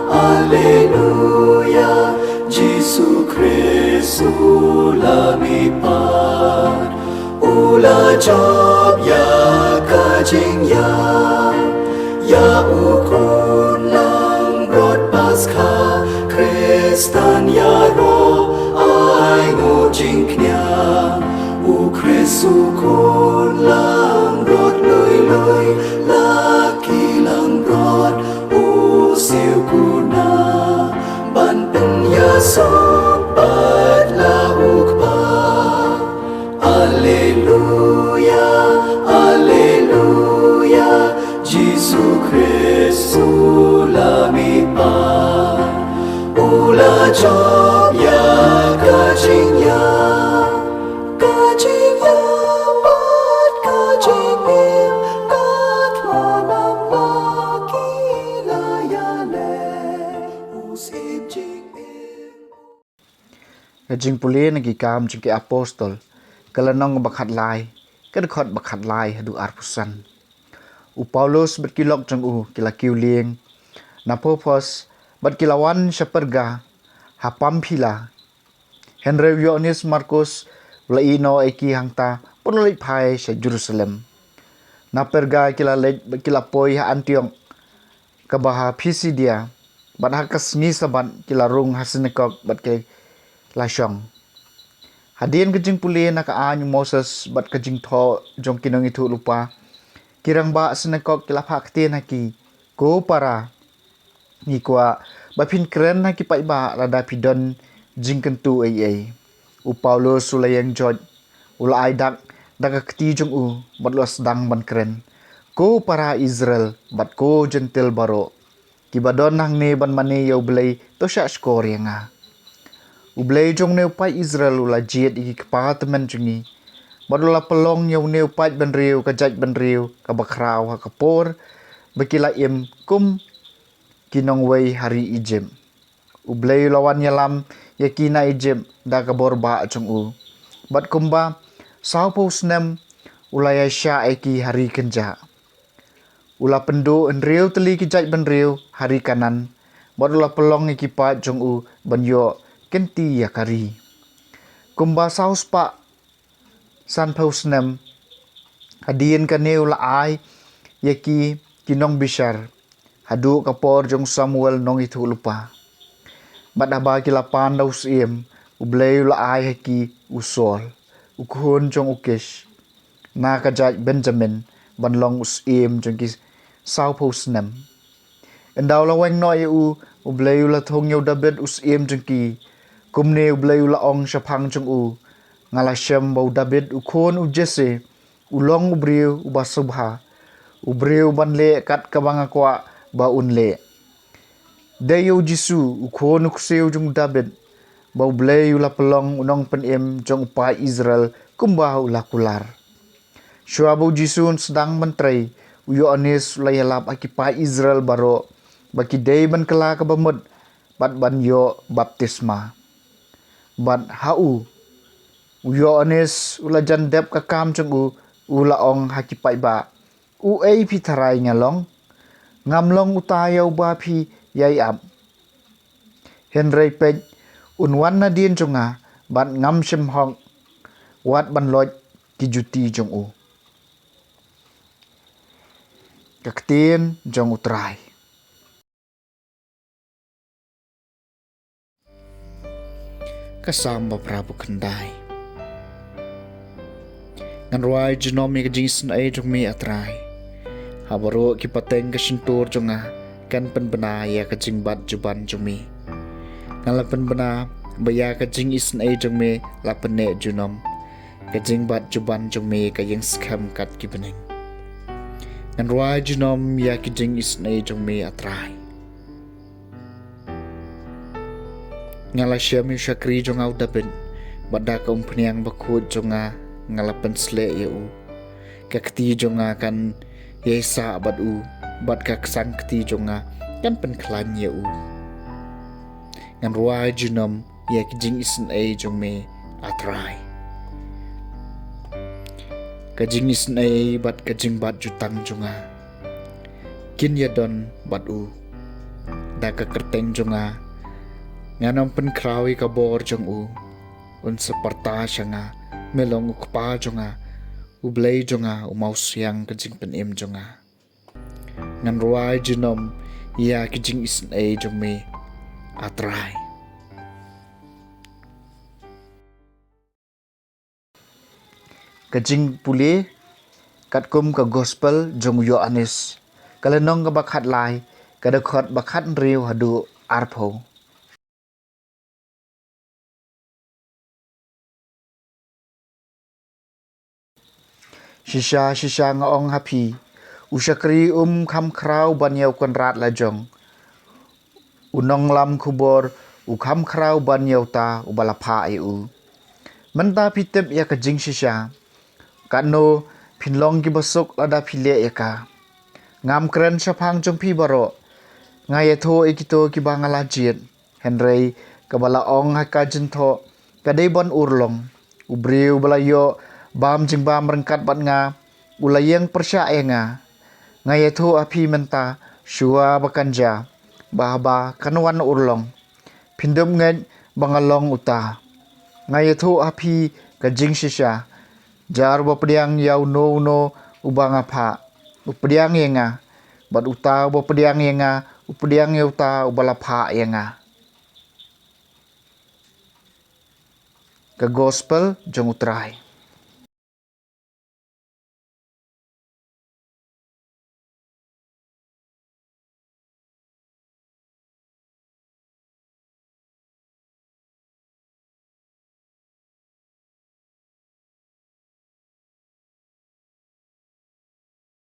Alleluia, Gesù Cristo lumipad, ula job ya kajing ya ukun lang rod Paskha, Kristan ya ro ai ngo jing knya, u Kristu kun lang rod lui laki lang rod u siu kuna ban pen ya sobat la ukpa. Alleluia, Alleluia, Gesù Cristo lumipad, ula job ya kajing ya pat kajing im kat lanam laki layale usim jing im. Jingpule nagi kam jingki apostol kalanong bakhat lai kadkhot bakhat lai hadu arpusan u Paulus berkilok jong u kila kiuling na popos berkilawan seperga hapam pila Henry Yohanes Markus laino eki hangta ponolik pai se Jerusalem na perga kila poi ha Antiong kabaha Pisidia ban hakas ni saban kila rung hasinekok bat ke lasyong Hadian kejing puli na kaanyo Moses bat kejing tho jong kinong itu lupa kirang ba senekok kilap haktin haki ko para ni kwa bapin keren haki pa iba rada pidon jing kentu ai u Paulus sulayang jod ula aidak daga keti jong u bat luas dang ban keren ko para Israel bat ko gentil baro kibadon nang ne ban mane yau belai to sya skor yang Ublay jong neu pai Israel ula jiet iki kapa temen jungi. Badula pelong yau neu pai benriu kajaj benriu kabakrau ha kapor bekila im kum kinong wei hari ijem. Ublay lawan yalam yakina ijem da kabor ba jong u. Bat kumba sau pos nem ula yasya eki hari kenja. Ula pendu enriu teli kajaj benriu hari kanan. Badula pelong iki pa jong u banyo kenti ya kari. Kumba saus pa san pausnem hadian kaneu la ai yaki kinong bishar hadu kapor jong Samuel nong itu lupa. Badaba kilapan daus iem ublay la ai haki usol ukuhun jong ukish na kajaj Benjamin banlong us iem jong ki sau pausnem. Endaw la weng no u ublay la thong yau David us iem jong ki kumne ublay ula ong syapang jong u ngalasem bau David ukon u Jesse ulong ubriu ubasubha ubriu banle kat kabanga kwa ba unle dayo Jisu ukon ukseu jong David bau blay ula pelong unong penem jong upai Israel kumba ula kular syuabu Jisu sedang mentrai uyo anis ula yalap akipai Israel baro baki day ban kela kabamud bat ban yo baptisma bat hau uyo anis ula jandep kakam jong u ula ong hakipai ba u ei pitarai ngalong ngamlong utayau ba pi yai am Henry pej unwan na dien jonga bat ngam shem hong wat ban loj kijuti jong u kaktien jong utrai kasamba Prabu kendai ngan ruai genomi ke jingsen ai jong mi atrai habaro ki pateng ke sentur jonga kan pen bena ya ke jingbat juban jong mi ngala pen bena baya ke jing isen ai jong mi la pene junom ke jingbat juban jong mi ke yang skam kat ki bening ngan ruai genom ya ke jing isen ai jong mi atrai ngala syami syakri jong au daben bada kaum peniang bakut jonga ngalapan sle u kakti jonga kan yesa bad u bad kak sangkti jonga kan penklan u ngan ruai jinom ya kijing isen ai jong me atrai kajing isen ai bad kajing bad jutang jonga kin ya don bad u da ka kerteng jonga nganong penkrawi ka bor jong u un seperta syanga melong ukpa jonga ublay jonga umau siang ka jing penim jonga ngan ruai jinom ia ki jing isen e jong me atrai ka Jingpule kat kum ka gospel jong Yohanes kalenong ka bakhat lai ka dakhot bakhat riu hadu arpho shisha nga ong hapi usakri kham krau banyau kon rat la jong unong lam khubor kham krau banyau ta ubala pha e u menta pitep ya ka jing shisha kano phinlong ki basuk lada phile eka ngam kren shaphang jong phi baro ngai tho ekito ki bangala jit henrei kabala ong haka jintho kadai bon urlong ubriu bala yo bam jingbam rengkat bat nga ulayeng persya nga ngai tho api menta shua bakanja bahaba kanwan urlong phindum ngai bangalong uta ngai tho api ka jing shisha jar ba pediang yau no ubanga pha upediang yenga bat uta ba pediang yenga upediang uta ubala pha yenga ka gospel jong utrai